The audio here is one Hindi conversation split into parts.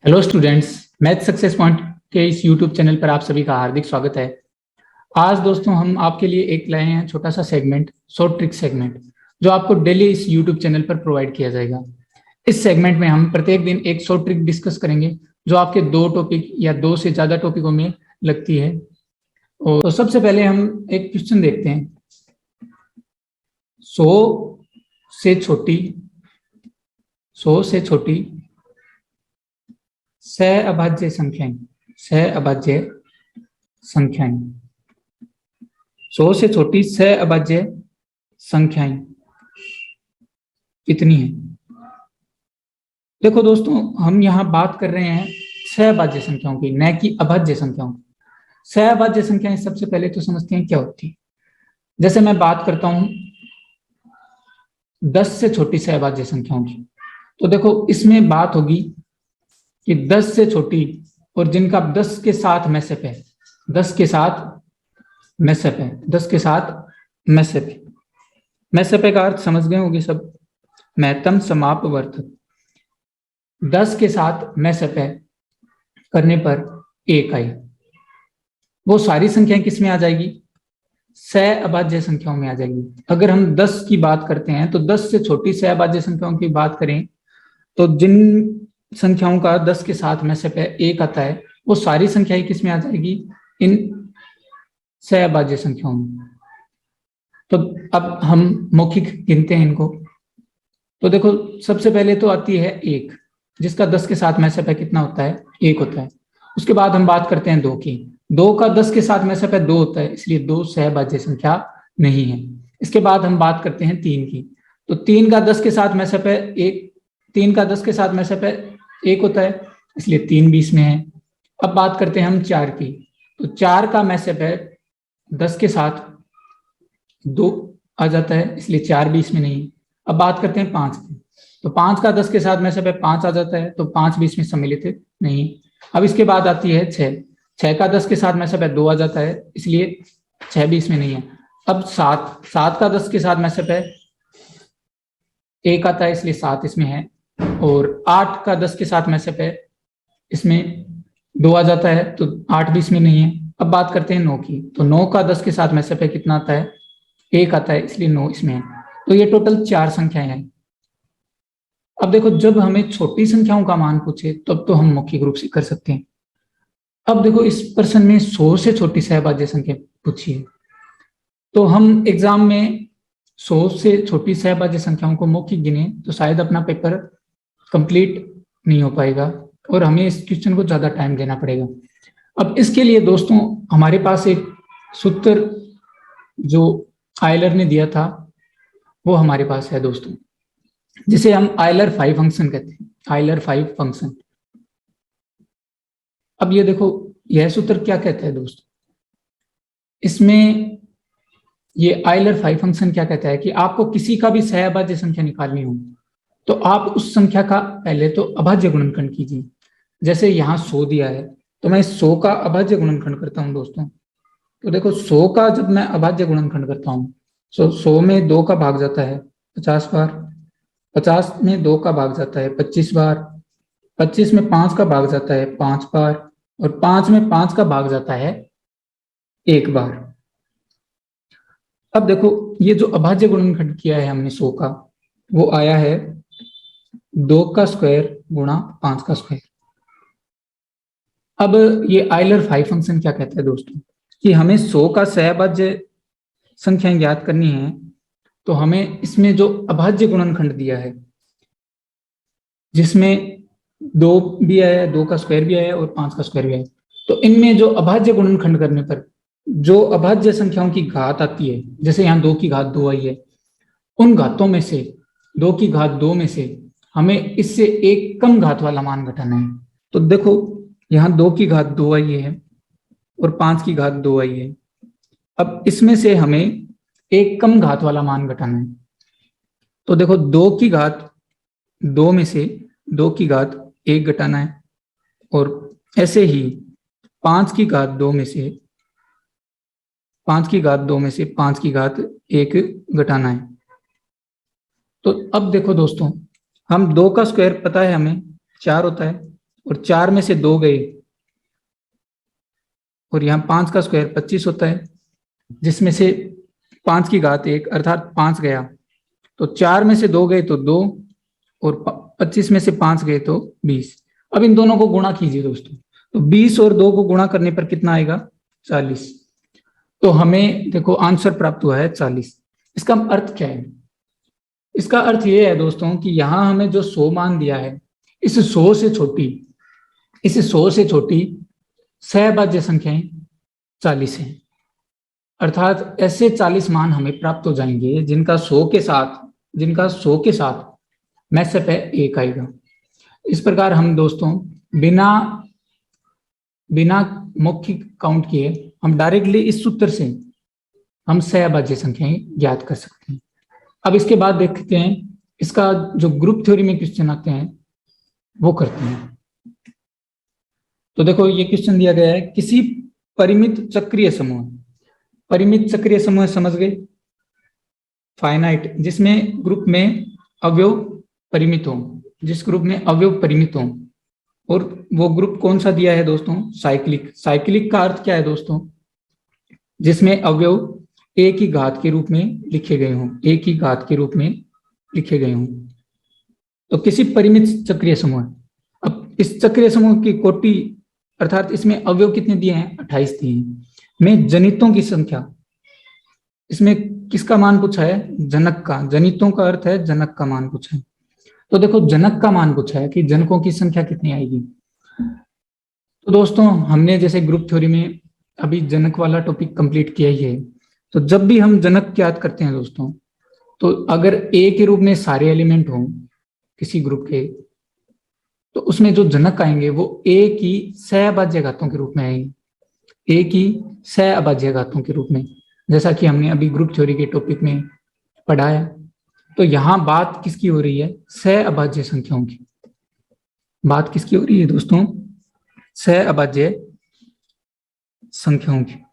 Hello students, math success point के इस यूट्यूब चैनल पर आप सभी का हार्दिक स्वागत है। आज दोस्तों हम आपके लिए एक लाए हैं छोटा सा सेगमेंट, शॉर्ट ट्रिक सेगमेंट, जो आपको डेली इस यूट्यूब चैनल पर प्रोवाइड किया जाएगा। इस सेगमेंट में हम प्रत्येक दिन एक शॉर्ट ट्रिक डिस्कस करेंगे जो आपके दो टॉपिक या दो से ज्यादा टॉपिकों में लगती है। और तो सबसे पहले हम एक क्वेश्चन देखते हैं। 100 से छोटी सहअभाज्य संख्याएं 100 से छोटी सहअभाज्य संख्याएं कितनी है? देखो दोस्तों, हम यहाँ बात कर रहे हैं सहअभाज्य संख्याओं की, न कि अभाज्य संख्याओं की। सहअभाज्य संख्याएं सबसे पहले तो समझते हैं क्या होती है। जैसे मैं बात करता हूं 10 से छोटी सहअभाज्य संख्याओं की, तो देखो इसमें बात होगी कि 10 से छोटी और जिनका 10 के साथ मैसेप है, 10 के साथ मैसेप का अर्थ समझ गए होंगे सब। महत्तम समापवर्तक 10 के साथ मैसेप करने पर 1 आई। वो सारी संख्याएं किस में आ जाएगी? सहअभाज्य संख्याओं में आ जाएगी। अगर हम 10 की बात करते हैं तो 10 से छोटी सहअभाज्य संख्याओं की बात करें तो जिन संख्याओं का 10 के साथ में से 1 आता है, वो सारी संख्याएं किस में आ जाएगी? इन सहअभाज्य संख्याओं में। तो अब हम मौखिक गिनते हैं इनको। तो देखो सबसे पहले तो आती है 1, जिसका 10 के साथ में से कितना होता है? 1 होता है। उसके बाद हम बात करते हैं 2 की। 2 का 10 के साथ में से 2 होता है, इसलिए 2 सहअभाज्य संख्या नहीं है। इसके बाद हम बात करते हैं 3 की। तो 3 का 10 के साथ में से 1 होता है, इसलिए 3 भी इसमें है। अब बात करते हैं हम 4 की। तो 4 का मैसेप है 10 के साथ 2 आ जाता है, इसलिए 4 भी इसमें नहीं है। अब बात करते हैं 5 की। तो 5 का 10 के साथ मैसेप 5 आ जाता है, तो 5 भी इसमें सम्मिलित नहीं। अब इसके बाद आती है 6 का 10 के साथ मैसेप 2 आ जाता है, इसलिए 6 भी इसमें नहीं है। अब 7 का 10 के साथ मैसेप 1 आता है, इसलिए 7 इसमें है। और 8 का 10 के साथ मैसेप इसमें 2 आ जाता है, तो 8 भी इसमें नहीं है। अब बात करते हैं 9 की। तो 9 का 10 के साथ मैसेप कितना आता है? 1 आता है, इसलिए 9 इसमें है। तो ये टोटल 4 संख्याएं हैं। अब देखो, जब हमें छोटी संख्याओं का मान पूछे तब तो हम मौखिक रूप से कर सकते हैं। अब देखो इस प्रश्न में 100 से छोटी सहअभाज्य संख्या पूछी है, तो हम एग्जाम में 100 से छोटी सहअभाज्य संख्याओं को मौखिक गिने तो शायद अपना पेपर कंप्लीट नहीं हो पाएगा और हमें इस क्वेश्चन को ज्यादा टाइम देना पड़ेगा। अब इसके लिए दोस्तों हमारे पास एक सूत्र जो आयलर ने दिया था वो हमारे पास है दोस्तों, जिसे हम आयलर 5 फंक्शन कहते हैं। Euler 5 function. अब ये देखो, यह सूत्र क्या कहता है दोस्तों? इसमें ये आयलर 5 फंक्शन क्या कहता है कि आपको किसी का भी सहअभाज्य संख्या निकालनी हो तो आप उस संख्या का पहले तो अभाज्य गुणनखंड कीजिए। जैसे यहाँ 100 दिया है, तो मैं 100 का अभाज्य गुणनखंड करता हूँ दोस्तों। तो देखो 100 का जब मैं अभाज्य गुणनखंड करता हूँ, 100 में 2 का भाग जाता है 50 बार, 50 में 2 का भाग जाता है 25 बार, 25 में 5 का भाग जाता है 5 बार, और 5 में 5 का भाग जाता है 1 बार। अब देखो ये जो अभाज्य गुणनखंड किया है हमने 100 का, वो आया है 2 का स्क्वायर गुणा 5 का स्क्वायर। अब ये आयलर 5 फंक्शन क्या कहता है दोस्तों कि हमें 100 का सहअभाज्य संख्या ज्ञात करनी है, तो हमें इसमें जो अभाज्य गुणनखंड दिया है जिसमें 2 भी आया है, 2 का स्क्वायर भी आया है और 5 का स्क्वायर भी आया है, तो इनमें जो अभाज्य गुणनखंड करने पर जो अभाज्य संख्याओं की घात आती है, जैसे यहाँ 2 की घात 2 आई है, उन घातों में से 2 की घात 2 में से हमें इससे एक कम घात वाला मान घटाना है। तो देखो यहाँ 2 की घात 2 आई है और 5 की घात 2 आई है। अब इसमें से हमें एक कम घात वाला मान घटाना है। तो देखो 2 की घात 2 में से 2 की घात 1 घटाना है, और ऐसे ही 5 की घात 2 में से 5 की घात 1 घटाना है। तो अब देखो दोस्तों, हम 2 का स्क्वायर पता है हमें 4 होता है, और 4 में से 2 गए, और यहाँ 5 का स्क्वायर 25 होता है, जिसमें से 5 की घात 1 अर्थात 5 गया, तो 4 में से 2 गए तो 2, और 25 में से 5 गए तो 20। अब इन दोनों को गुणा कीजिए दोस्तों, तो 20 और 2 को गुणा करने पर कितना आएगा? 40। तो हमें देखो आंसर प्राप्त हुआ है 40। इसका अर्थ क्या है? इसका अर्थ यह है दोस्तों कि यहां हमें जो 100 मान दिया है, इस 100 से छोटी, इस 100 से छोटी सहभाज्य संख्याएं 40 है। अर्थात ऐसे 40 मान हमें प्राप्त हो जाएंगे जिनका 100 के साथ मैसेप है 1 आएगा। इस प्रकार हम दोस्तों बिना मौखिक काउंट किए हम डायरेक्टली इस सूत्र से हम सहभाज्य संख्याएं ज्ञात कर सकते हैं। अब इसके बाद देखते हैं इसका जो ग्रुप थ्योरी में क्वेश्चन आते हैं वो करते हैं। तो देखो ये क्वेश्चन दिया गया है, किसी परिमित चक्रीय समूह समझ गए, फाइनाइट, जिसमें ग्रुप में अवयव परिमित हो, जिस ग्रुप में अवयव परिमित हो, और वो ग्रुप कौन सा दिया है दोस्तों? साइक्लिक का अर्थ क्या है दोस्तों? जिसमें अवयव एक ही घात के रूप में लिखे गए हों, तो किसी परिमित चक्रीय समूह। अब इस चक्रीय समूह की कोटि अर्थात इसमें अवयव कितने दिए हैं? 28 दिए हैं। में जनितों की संख्या, इसमें किसका मान पूछा है? जनक का। जनितों का अर्थ है जनक का मान पूछा है। तो देखो जनक का मान पूछा है कि जनकों की संख्या कितनी आएगी। तो दोस्तों हमने जैसे ग्रुप थ्योरी में अभी जनक वाला टॉपिक कंप्लीट किया ही है, तो जब भी हम जनक ज्ञात करते हैं दोस्तों, तो अगर ए के रूप में सारे एलिमेंट हों किसी ग्रुप के, तो उसमें जो जनक आएंगे वो ए की सहअभाज्य घातों के रूप में आएंगे, ए की सहअभाज्य घातों के रूप में, जैसा कि हमने अभी ग्रुप थ्योरी के टॉपिक में पढ़ा है। तो यहां बात किसकी हो रही है? सहअभाज्य संख्याओं की बात किसकी हो रही है दोस्तों? सहअभाज्य संख्याओं की।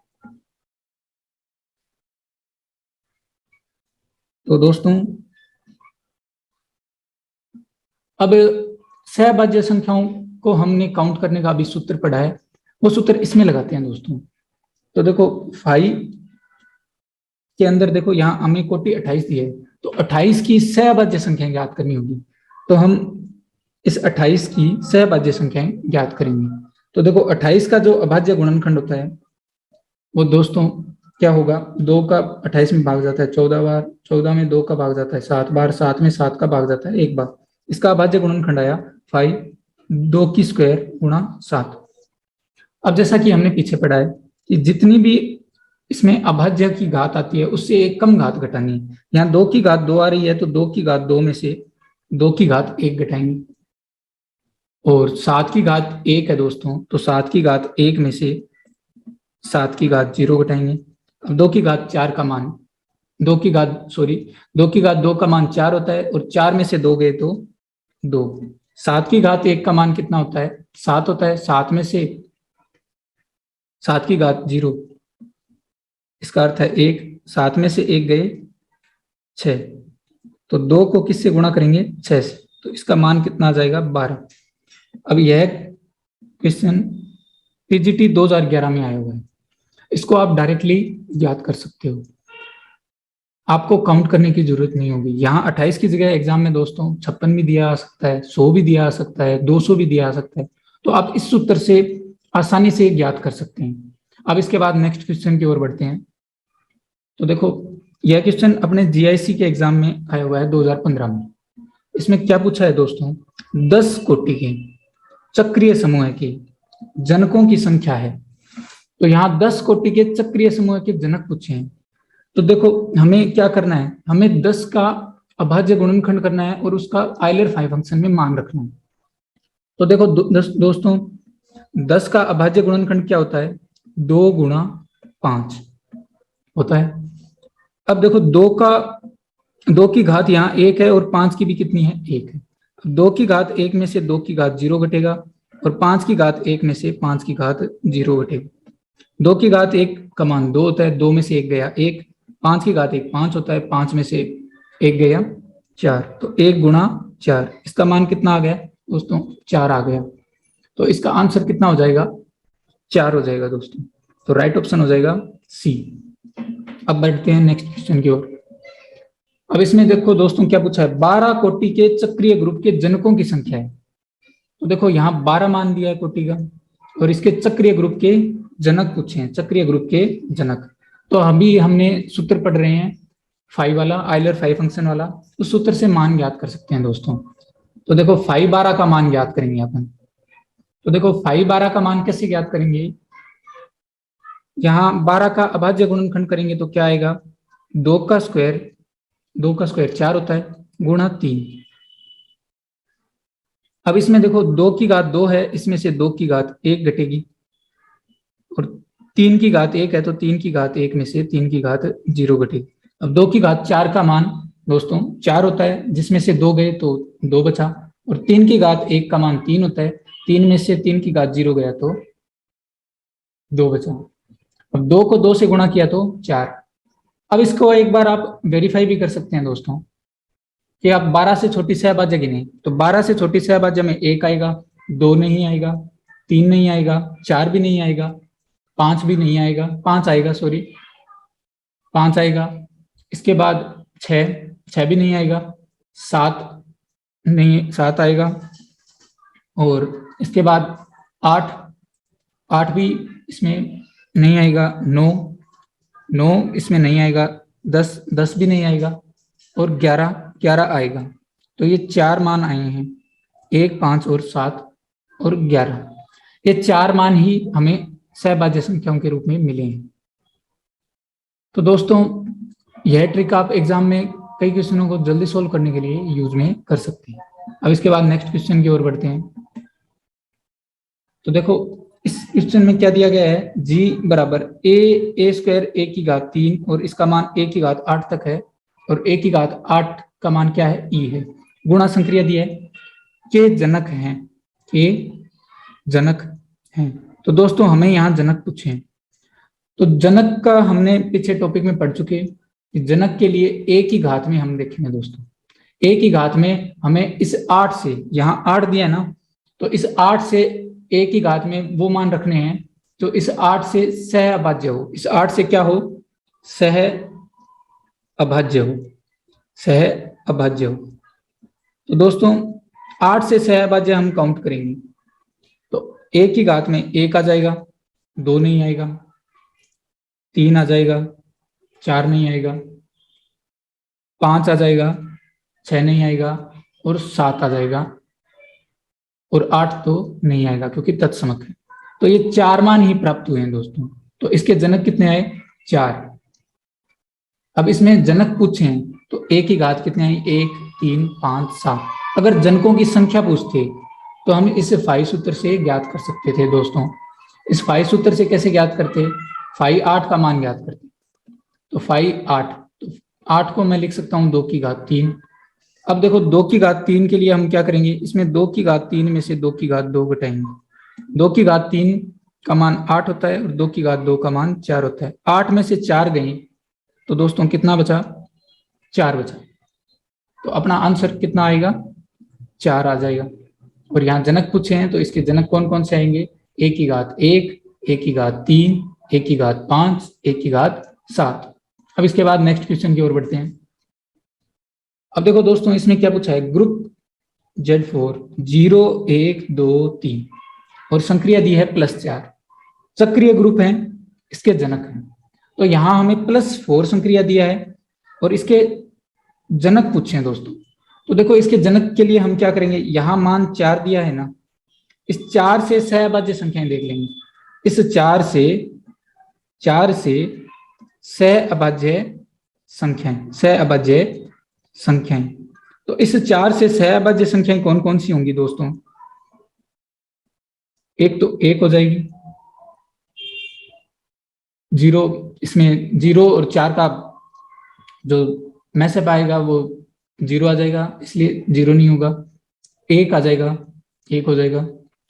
तो दोस्तों अब सहभाज्य संख्याओं को हमने काउंट करने का अभी सूत्र पढ़ा है, वो सूत्र इसमें लगाते हैं दोस्तों। तो देखो फाई के अंदर देखो यहाँ हमें कोटि 28 दी है, तो 28 की सहभाज्य संख्या ज्ञात करनी होगी, तो हम इस 28 की सहभाज्य संख्याएं ज्ञात करेंगे। तो देखो 28 का जो अभाज्य गुणनखंड होता है वो दोस्तों क्या होगा? 2 का 28 में भाग जाता है 14 बार, 14 में 2 का भाग जाता है 7 बार, 7 में 7 का भाग जाता है 1 बार। इसका अभाज्य गुणनखंड आया 5 2 की स्क्वायर गुणा 7। अब जैसा कि हमने पीछे पढ़ा है कि जितनी भी इसमें अभाज्य की घात आती है उससे एक कम घात घटानी है। यहाँ 2 की घात 2 आ रही है तो 2 की घात 2 में से 2 की घात 1 घटाएंगे, और 7 की घात 1 है दोस्तों, तो 7 की घात 1 में से 7 की घात 0 घटाएंगे। अब 2 की घात 4 का मान 2 की घात 2 का मान 4 होता है, और 4 में से 2 गए तो 2। 7 की घात 1 का मान कितना होता है? 7 होता है। 7 में से 7 की घात 0, इसका अर्थ है 1। 7 में से 1 गए 6, तो 2 को किससे गुणा करेंगे? 6 से, तो इसका मान कितना आ जाएगा? 12। अब यह क्वेश्चन पीजीटी 2011 में आया हुआ है, इसको आप डायरेक्टली याद कर सकते हो, आपको काउंट करने की जरूरत नहीं होगी। यहाँ 28 की जगह एग्जाम में दोस्तों 56 भी दिया आ सकता है, 100 भी दिया आ सकता है, 200 भी दिया आ सकता है, तो आप इस सूत्र से आसानी से ज्ञात कर सकते हैं। अब इसके बाद नेक्स्ट क्वेश्चन की ओर बढ़ते हैं। तो देखो यह क्वेश्चन अपने जीआईसी के एग्जाम में आया हुआ है 2015 में। इसमें क्या पूछा है दोस्तों? 10 कोटि के चक्रीय समूह की जनकों की संख्या है। तो यहाँ 10 कोटि के चक्रीय समूह के जनक पूछे हैं। तो देखो हमें क्या करना है? हमें 10 का अभाज्य गुणनखंड करना है और उसका आइलर फाई फंक्शन में मान रखना है। तो देखो दोस्तों 10 का अभाज्य गुणनखंड क्या होता है? 2 गुणा 5 होता है। अब देखो 2 की घात यहाँ 1 है और 5 की भी कितनी है? 1 है। 2 की घात 1 में से 2 की घात 0 घटेगा, और 5 की घात 1 में से 5 की घात 0 घटेगा। 2 की घात 1 का मान 2 होता है, 2 में से 1 गया 1। 5 की घात 1 5 होता है, 5 में से 1 गया 4, तो 1 गुणा 4, इसका मान कितना आ गया दोस्तों? 4 आ गया। तो इसका आंसर कितना हो जाएगा, 4 हो जाएगा दोस्तों। तो राइट ऑप्शन हो जाएगा सी। अब बढ़ते हैं नेक्स्ट क्वेश्चन की ओर। अब इसमें देखो दोस्तों क्या पूछा है, 12 कोटि के चक्रीय ग्रुप के जनकों की संख्या है। तो देखो यहाँ 12 मान दिया है कोटि का, और इसके चक्रीय ग्रुप के जनक पूछे हैं, चक्रीय ग्रुप के जनक। तो अभी हमने सूत्र पढ़ रहे हैं फाइव वाला, आइलर फाइव फंक्शन वाला, उस सूत्र से मान ज्ञात कर सकते हैं दोस्तों। तो देखो 5/12 का मान ज्ञात करेंगे अपन। तो देखो 5/12 का मान कैसे ज्ञात करेंगे, यहाँ 12 का अभाज्य गुणनखंड करेंगे तो क्या आएगा, 2 का स्क्वायर 4 होता है, गुणा 3। अब इसमें देखो 2 की घात 2 है, इसमें से 2 की घात 1 घटेगी, और 3 की घात 1 है तो 3 की घात 1 में से 3 की घात 0 घटेगी। अब 2 की घात 4 का मान दोस्तों 4 होता है, जिसमें से 2 गए तो 2 बचा, और 3 की घात 1 का मान 3 होता है, 3 में से 3 की घात 0 गया तो 2 बचा। अब 2 को 2 से गुणा किया तो 4। अब इसको एक बार आप वेरीफाई भी कर सकते हैं दोस्तों कि आप 12 से छोटी सहभाज्य गिने, तो 12 से छोटी सहभाज्य में 1 आएगा, 2 नहीं आएगा, 3 नहीं आएगा, 4 भी नहीं आएगा, 5 भी नहीं आएगा, 5 आएगा, सॉरी 5 आएगा। इसके बाद 6 भी नहीं आएगा, 7 आएगा, और इसके बाद 8 भी इसमें नहीं आएगा, 9 इसमें नहीं आएगा, 10 भी नहीं आएगा, और 11 आएगा। तो ये 4 मान आए हैं, 1, 5 और 7 और 11। ये 4 मान ही हमें सहभाज्य संख्याओं के रूप में मिले हैं। तो दोस्तों यह ट्रिक आप एग्जाम में कई क्वेश्चनों को जल्दी सोल्व करने के लिए यूज में कर सकते हैं। अब इसके बाद नेक्स्ट क्वेश्चन की ओर बढ़ते हैं। तो देखो इस क्वेश्चन में क्या दिया गया है, g बराबर a स्क्वायर a की घात 3, और इसका मान a की घात 8 तक है, और a की घात 8 का मान क्या है, e है, गुणा संक्रिया दिया है, के जनक हैं। तो दोस्तों हमें यहाँ जनक पूछे हैं। तो जनक का हमने पीछे टॉपिक में पढ़ चुके हैं कि जनक के लिए a की घात में हम देखेंगे दोस्तों, a की घात में हमें इस 8 से, यहाँ 8 दिया ना, तो इस 8 से a की घात में वो मान रखने हैं तो इस 8 से सह अभाज्य हो, इस 8 से क्या हो, सह अभाज्य हो। तो दोस्तों 8 से सह अभाज्य हम काउंट करेंगे, तो a की घात में 1 आ जाएगा, 2 नहीं आएगा, 3 आ जाएगा, 4 नहीं आएगा, 5 आ जाएगा, 6 नहीं आएगा, और 7 आ जाएगा, और 8 तो नहीं आएगा क्योंकि तत्समक है। तो ये 4 मान ही प्राप्त हुए हैं दोस्तों। तो इसके जनक कितने आए, 4। अब इसमें जनक पूछे हैं तो a की घात कितने आई, 1, 3, 5, 7। अगर जनकों की संख्या पूछते तो हम इस फाई सूत्र से ज्ञात कर सकते थे दोस्तों। इस फाई सूत्र से कैसे ज्ञात करते, फाई 8 का मान ज्ञात करते। तो फाई 8, तो 8 को मैं लिख सकता हूँ 2 की घात 3। अब देखो 2 की घात 3 के लिए हम क्या करेंगे, इसमें 2 की घात 3 में से 2 की घात 2 घटाएंगे। 2 की घात 3 का मान 8 होता है, और 2 की घात 2 का मान 4 होता है। 8 में से 4 गए तो दोस्तों कितना बचा, 4 बचा। तो अपना आंसर कितना आएगा, 4 आ जाएगा। और यहाँ जनक पूछे हैं तो इसके जनक कौन कौन से आएंगे, a की घात 1, a की घात 3, a की घात 5, a की घात 7। अब इसके बाद नेक्स्ट क्वेश्चन की ओर बढ़ते हैं। अब देखो दोस्तों इसमें क्या पूछा है, ग्रुप Z4 0, 1, 2, 3 और संक्रिया दी है +4, चक्रीय ग्रुप है, इसके जनक हैं। तो यहां हमें +4 संक्रिया दिया है और इसके जनक पूछे हैं दोस्तों। तो देखो इसके जनक के लिए हम क्या करेंगे, यहां मान 4 दिया है ना, इस 4 से सहअभाज्य संख्याएं देख लेंगे। इस 4 से सहअभाज्य संख्याएं। तो इस 4 से सहअभाज्य संख्याएं कौन कौन सी होंगी दोस्तों, एक तो 1 हो जाएगी, 0, इसमें 0 और 4 का जो मैसेप आएगा वो 0 आ जाएगा, इसलिए 0 नहीं होगा। 1 आ जाएगा, 1 हो जाएगा।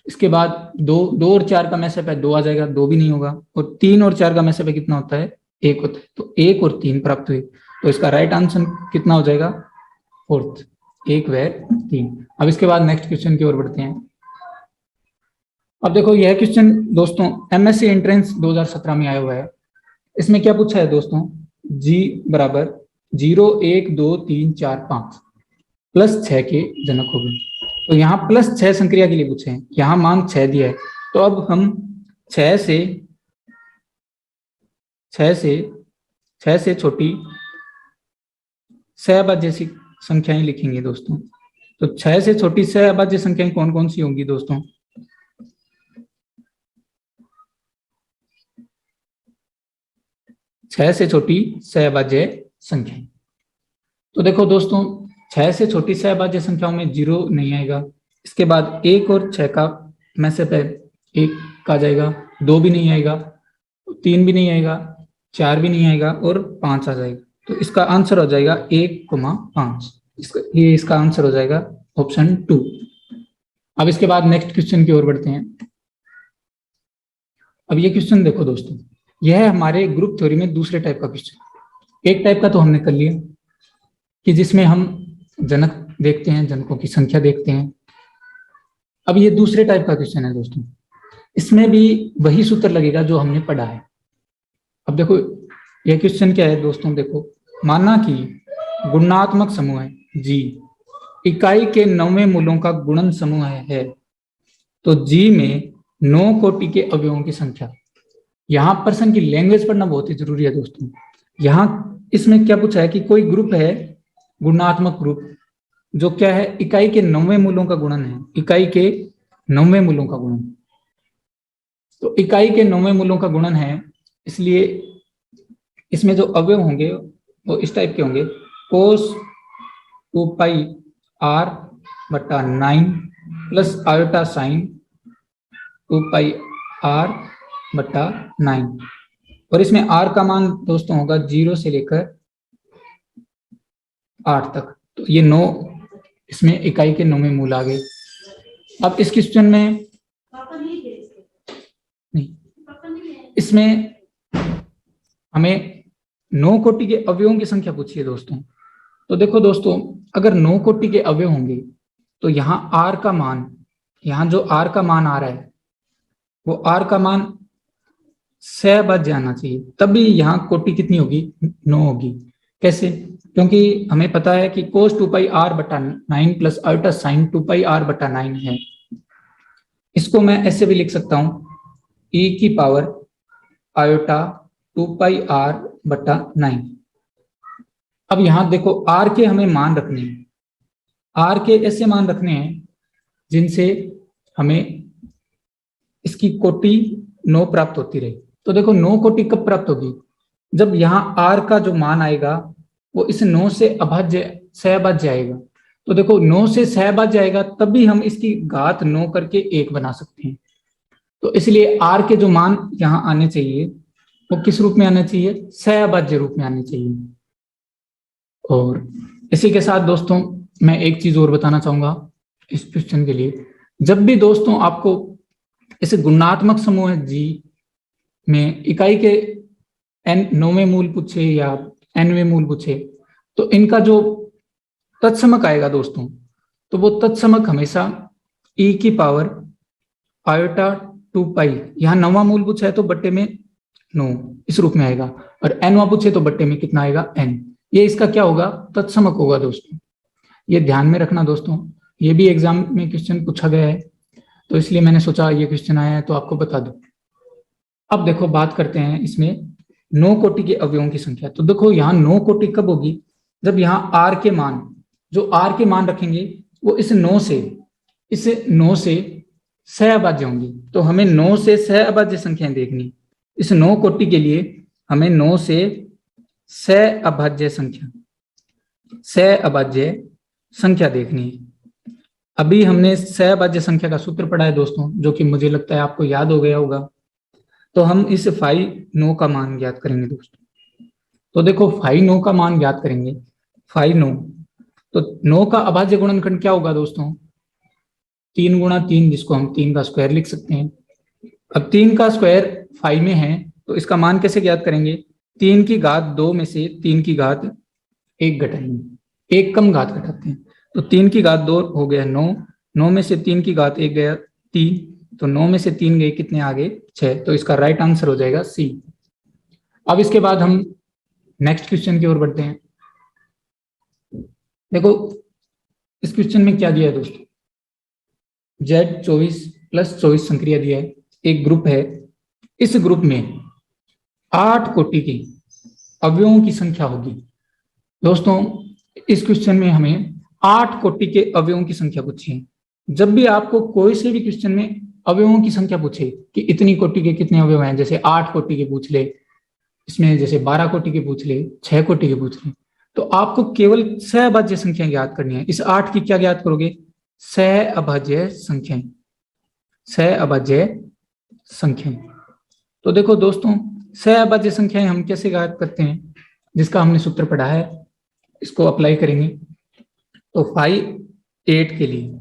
इसके बाद 2 और 4 का मैसेप है, 2 आ जाएगा, 2 भी नहीं होगा। और 3 और 4 का मैसेप है कितना होता है, 1 होता है। तो 1 और 3 प्राप्त हुए। तो इसका राइट आंसर कितना हो जाएगा, 4th, 1 व 3। अब इसके बाद नेक्स्ट क्वेश्चन की ओर बढ़ते हैं। अब देखो यह क्वेश्चन दोस्तों एमएससी एंट्रेंस 2017 में आया हुआ है। इसमें क्या पूछा है दोस्तों, जी बराबर 0 1 2 3 4 5 +6 के जनक होगी। तो यहाँ +6 संक्रिया के लिए पूछे हैं, यहाँ मान 6 दिया है। तो अब हम 6 से 6 से 6 से छोटी सहअभाज्य संख्याएं लिखेंगे दोस्तों। तो 6 से छोटी सहअभाज्य संख्याएं कौन कौन सी होंगी दोस्तों? छह से छोटी सहअभाज्य संख्या। तो देखो दोस्तों 6 से छोटी सहअभाज्य संख्याओं में 0 नहीं आएगा। इसके बाद 1 और 6 का में से पहले 1 का जाएगा, 2 भी नहीं आएगा, 3 भी नहीं आएगा, 4 भी नहीं आएगा और 5 आ जाएगा। तो इसका आंसर हो जाएगा 1,5। ये इसका आंसर हो जाएगा ऑप्शन 2। अब इसके बाद नेक्स्ट क्वेश्चन की ओर बढ़ते हैं। अब ये क्वेश्चन देखो दोस्तों, यह है हमारे ग्रुप थ्योरी में दूसरे टाइप का क्वेश्चन। एक टाइप का तो हमने कर लिया कि जिसमें हम जनक देखते हैं, जनकों की संख्या देखते हैं। अब ये दूसरे टाइप का क्वेश्चन है दोस्तों, इसमें भी वही सूत्र लगेगा जो हमने पढ़ा है। अब देखो ये क्वेश्चन क्या है दोस्तों, देखो माना कि गुणात्मक समूह है जी, इकाई के 9वें मूलों का गुणन समूह है तो जी में 9 कोटि के अवयवों की संख्या। यहाँ पर्सन की लैंग्वेज पढ़ना बहुत ही जरूरी है दोस्तों। यहाँ इसमें क्या पूछा है कि कोई ग्रुप है, गुणात्मक ग्रुप, जो क्या है, इकाई के 9वें मूलों का गुणन है, इकाई के 9वें मूलों का गुणन। तो इकाई के 9वें मूलों का गुणन है, इसलिए इसमें जो अवयव होंगे वो इस टाइप के होंगे, cos 2πr/9 plus iota sine 2πr/9। और इसमें r का मान दोस्तों होगा 0 से लेकर 8 तक। तो ये 9 इसमें इकाई के 9वें मूल आ गए। अब इस क्वेश्चन में नहीं, इसमें हमें 9 कोटि के अवयवों की संख्या पूछी है दोस्तों। तो देखो दोस्तों, अगर 9 कोटि के अवयव होंगे तो यहाँ r का मान, यहाँ जो r का मान आ रहा है वो r का मान सहअभाज्य आना चाहिए, तभी यहाँ कोटि कितनी होगी, 9 होगी। कैसे? क्योंकि हमें पता है कि cos 2πr/9 plus iota sine 2πr/9 है। इसको मैं ऐसे भी लिख सकता हूं, e की पावर आयोटा 2πr/9। अब यहां देखो r के हमें मान रखने हैं, r के ऐसे मान रखने हैं जिनसे हमें इसकी कोटि 9 प्राप्त होती रहे। तो देखो 9 कोटि कब प्राप्त होगी, जब यहाँ r का जो मान आएगा वो इस 9 से अभाज्य सहअभाज्य आएगा। तो देखो 9 से सहअभाज्य आएगा तभी हम इसकी घात 9 करके 1 बना सकते हैं। तो इसलिए r के जो मान यहाँ आने चाहिए वो किस रूप में आना चाहिए, सहअभाज्य रूप में आने चाहिए। और इसी के साथ दोस्तों मैं एक चीज और बताना चाहूंगा इस क्वेश्चन के लिए, जब भी दोस्तों आपको इसे गुणात्मक समूह जी में इकाई के n 9वें मूल पूछे या nवें मूल पूछे, तो इनका जो तत्समक आएगा दोस्तों, तो वो तत्समक हमेशा e की पावर आयोटा 2π, यहाँ 9वां मूल पूछा है तो बट्टे में 9 इस रूप में आएगा, और nवां पूछे तो बट्टे में कितना आएगा, n। ये इसका क्या होगा, तत्समक होगा दोस्तों। ये ध्यान में रखना दोस्तों, ये भी एग्जाम में क्वेश्चन पूछा गया है, तो इसलिए मैंने सोचा ये क्वेश्चन आया है तो आपको बता दूं। अब देखो बात करते हैं इसमें 9 कोटि के अवयवों की संख्या। तो देखो यहाँ 9 कोटि कब होगी, जब यहाँ r के मान, जो r के मान रखेंगे वो इस 9 से सहअभाज्य होंगी। तो हमें 9 से सहअभाज्य संख्याएं देखनी। इस 9 कोटि के लिए हमें 9 से सहअभाज्य संख्या देखनी है। अभी हमने सहअभाज्य संख्या का सूत्र पढ़ा है दोस्तों, जो कि मुझे लगता है आपको याद हो गया होगा। तो हम इस फाई 9 का मान ज्ञात करेंगे दोस्तों। तो देखो फाई 9 का मान ज्ञात करेंगे, फाई 9, तो 9 का अभाज्य गुणनखंड क्या होगा दोस्तों, 3 गुणा 3, जिसको हम 3 का स्क्वायर लिख सकते हैं। अब 3 का स्क्वायर फाई में है तो इसका मान कैसे ज्ञात करेंगे, 3 की घात 2 में से 3 की घात 1 घटाएंगे, 1 कम घात घटाते हैं। तो 3 की घात 2 हो गया 9, 9 में से 3 की घात 1 गया 3, तो 9 में से 3 गए, कितने आ गए? 6। तो इसका राइट आंसर हो जाएगा सी। अब इसके बाद हम नेक्स्ट क्वेश्चन की ओर बढ़ते हैं। देखो इस क्वेश्चन में क्या दिया है दोस्तों, Z24 + 24 संक्रिया दिया है, एक ग्रुप है, इस ग्रुप में 8 कोटि के अवयवों की संख्या होगी। दोस्तों इस क्वेश्चन में हमें 8 कोटि के अवयवों की संख्या पूछी है। जब भी आपको कोई से भी क्वेश्चन में अवयवों की संख्या पूछे कि इतनी कोटि के कितने अवयव हैं, जैसे 8 कोटि के पूछ ले, इसमें जैसे 12 कोटि के पूछ ले, 6 कोटि के पूछ ले, तो आपको केवल सहअभाज्य संख्या ज्ञात करनी है। इस 8 की क्या ज्ञात करोगे? सहअभाज्य संख्याएं, सहअभाज्य संख्याएं। तो देखो दोस्तों सहअभाज्य संख्याएं हम कैसे ज्ञात करते हैं, जिसका हमने सूत्र पढ़ा है, इसको अप्लाई करेंगे। तो 5, 8 के लिए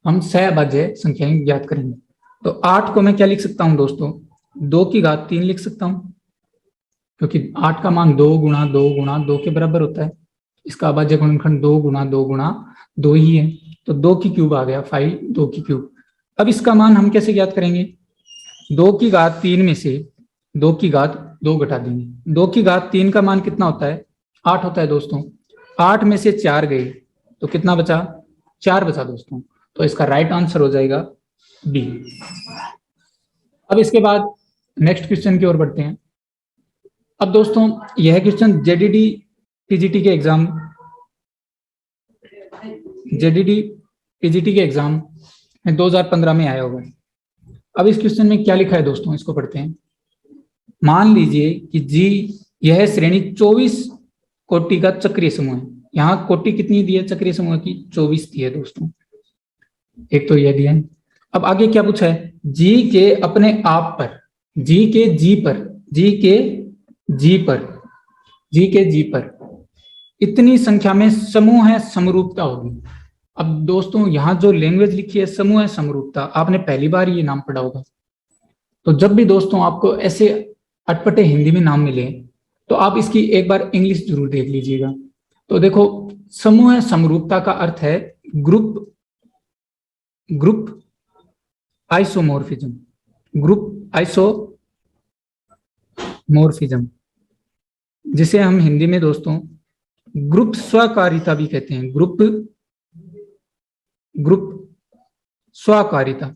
हम सहअभाज्य संख्याएं ज्ञात करेंगे। तो 8 को मैं क्या लिख सकता हूं दोस्तों? 2 की घात 3 लिख सकता हूं, क्योंकि 8 का मान 2 गुणा 2 गुणा 2 के बराबर होता है। इसका अभाज्य गुणनखंड 2 गुणा 2 गुणा 2 ही है, तो 2 की क्यूब आ गया, 5 2 की क्यूब। अब इसका मान हम कैसे ज्ञात करेंगे? 2 की घात 3 में से 2 की घात 2 घटा देंगे। 2 की घात 3 का मान कितना होता है? 8 होता है दोस्तों। 8 में से 4 गए तो कितना बचा? 4 बचा दोस्तों। तो इसका राइट आंसर हो जाएगा बी। अब इसके बाद नेक्स्ट क्वेश्चन की ओर बढ़ते हैं। अब दोस्तों यह क्वेश्चन जेडीडी पीजीटी के एग्जाम में 2015 में आया होगा। अब इस क्वेश्चन में क्या लिखा है दोस्तों, इसको पढ़ते हैं। मान लीजिए कि जी यह श्रेणी 24 कोटि का चक्रीय समूह है। यहाँ कोटि कितनी दी है चक्रीय समूह की? 24 दी है दोस्तों। एक तो यह दिया है। अब आगे क्या पूछा है? जी के अपने आप पर, जी के जी पर इतनी संख्या में समूह है समरूपता होगी। अब दोस्तों यहाँ जो लैंग्वेज लिखी है समूह है समरूपता, आपने पहली बार ये नाम पढ़ा होगा। तो जब भी दोस्तों आपको ऐसे अटपटे हिंदी में नाम मिले तो आप इसकी एक बार इंग्लिश जरूर देख लीजिएगा। तो देखो समूह है समरूपता का अर्थ है ग्रुप आइसोमोर्फिज्म, ग्रुप आइसोमोर्फिज्म, जिसे हम हिंदी में दोस्तों ग्रुप स्वकारिता भी कहते हैं। ग्रुप स्वकारिता।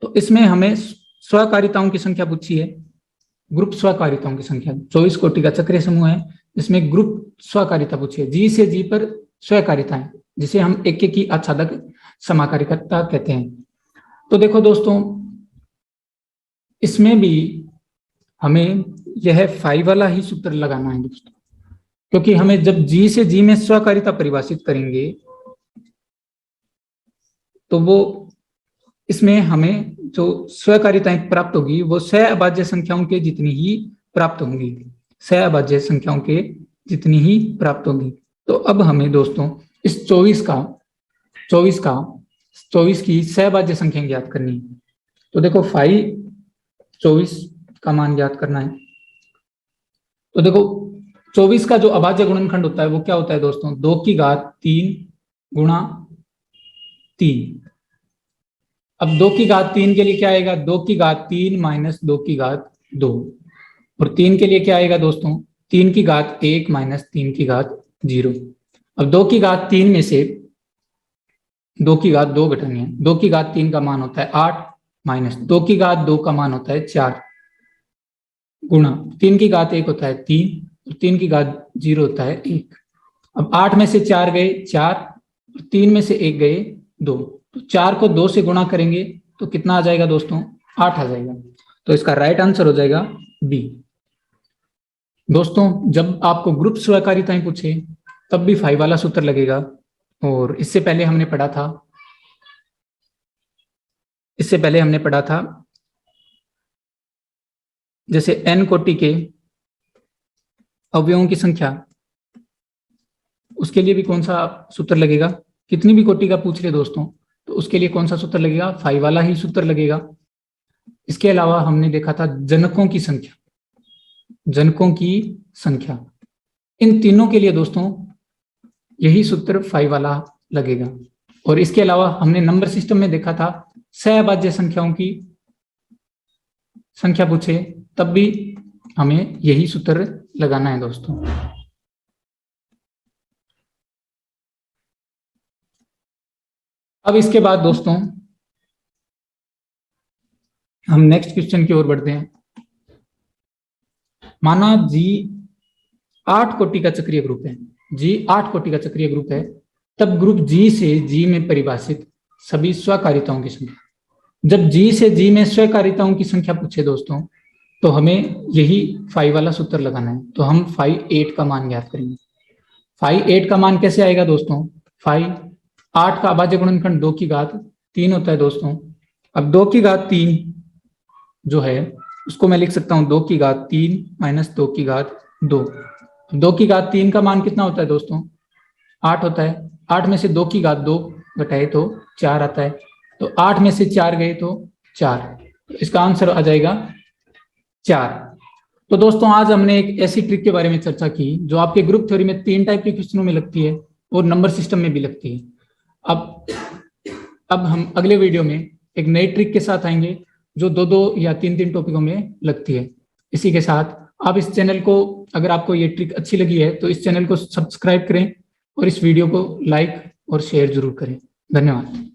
तो इसमें हमें स्वकारिताओं की संख्या पूछी है। ग्रुप स्वकारिताओं की संख्या 24 कोटि का चक्रीय समूह है, इसमें ग्रुप स्वकारिता पूछी है। जी से जी पर स्वकारिताएं, जिसे हम एक की आच्छादक समाकारिता कहते हैं। तो देखो दोस्तों इसमें भी हमें यह 5 वाला ही सूत्र लगाना है दोस्तों, क्योंकि हमें जब जी से जी में स्वकारिता परिभाषित करेंगे तो वो इसमें हमें जो स्वकारिताएं प्राप्त होगी वो सहअभाज्य संख्याओं के जितनी ही प्राप्त होंगी, सहअभाज्य संख्याओं के जितनी ही प्राप्त होगी। तो अब हमें दोस्तों इस 24 की सहअभाज्य संख्या ज्ञात करनी है। तो देखो 5 24 का मान ज्ञात करना है। तो देखो 24 का जो अभाज्य गुणनखंड होता है वो क्या होता है दोस्तों? 2 की घात 3 गुणा 3। अब 2 की घात 3 के लिए क्या आएगा? 2 की घात 3 माइनस 2 की घात 2। और 3 के लिए क्या आएगा दोस्तों? 3 की घात 1 माइनस 3 की घात 0। अब 2 की घात 3 में से 2 की घात 2 घटानी है। 2 की घात 3 का मान होता है 8 माइनस 2 की घात 2 का मान होता है 4 गुणा 3 की घात 1 होता है 3 और 3 की घात 0 होता है 1। अब 8 में से 4 गए 4 और 3 में से 1 गए 2। तो 4 को 2 से गुणा करेंगे तो कितना आ जाएगा दोस्तों? 8 आ जाएगा। तो इसका राइट आंसर हो जाएगा बी। दोस्तों जब आपको ग्रुप स्वकारिताएं पूछे तब भी 5 वाला सूत्र लगेगा। और इससे पहले हमने पढ़ा था जैसे n कोटि के अवयवों की संख्या, उसके लिए भी कौन सा सूत्र लगेगा? कितनी भी कोटि का पूछ ले दोस्तों तो उसके लिए कौन सा सूत्र लगेगा? 5 वाला ही सूत्र लगेगा। इसके अलावा हमने देखा था जनकों की संख्या, इन तीनों के लिए दोस्तों यही सूत्र 5 वाला लगेगा। और इसके अलावा हमने नंबर सिस्टम में देखा था सहअभाज्य संख्याओं की संख्या पूछे तब भी हमें यही सूत्र लगाना है दोस्तों। अब इसके बाद दोस्तों हम नेक्स्ट क्वेश्चन की ओर बढ़ते हैं। माना जी 8 कोटि का चक्रीय ग्रुप है, जी 8 कोटि का चक्रीय ग्रुप है, तब ग्रुप जी से जी में परिभाषित सभी स्वकारिताओं की संख्या। जब जी से जी में स्वकारिताओं की संख्या पूछे दोस्तों तो हमें यही फाई वाला सूत्र लगाना है। तो हम फाई 8 का मान ज्ञात करेंगे। फाई 8 का मान कैसे आएगा दोस्तों? फाई 8 का अभाज्य गुणनखंड 2 की घात 3 होता है दोस्तों। अब 2 की घात 3 जो है उसको मैं लिख सकता हूं 2 की घात 3 माइनस 2 की घात 2। 2 की घात 3 का मान कितना होता है दोस्तों? 8 होता है। 8 में से 2 की घात 2 घटाए तो 4 आता है। तो 8 में से 4 गए तो 4, तो इसका आंसर आ जाएगा 4। तो दोस्तों आज हमने एक ऐसी ट्रिक के बारे में चर्चा की जो आपके ग्रुप थ्योरी में 3 टाइप के क्वेश्चनों में लगती है और नंबर सिस्टम में भी लगती है। अब हम अगले वीडियो में एक नई ट्रिक के साथ आएंगे जो 2-2 या 3-3 टॉपिकों में लगती है। इसी के साथ आप इस चैनल को, अगर आपको ये ट्रिक अच्छी लगी है तो इस चैनल को सब्सक्राइब करें और इस वीडियो को लाइक और शेयर जरूर करें। धन्यवाद।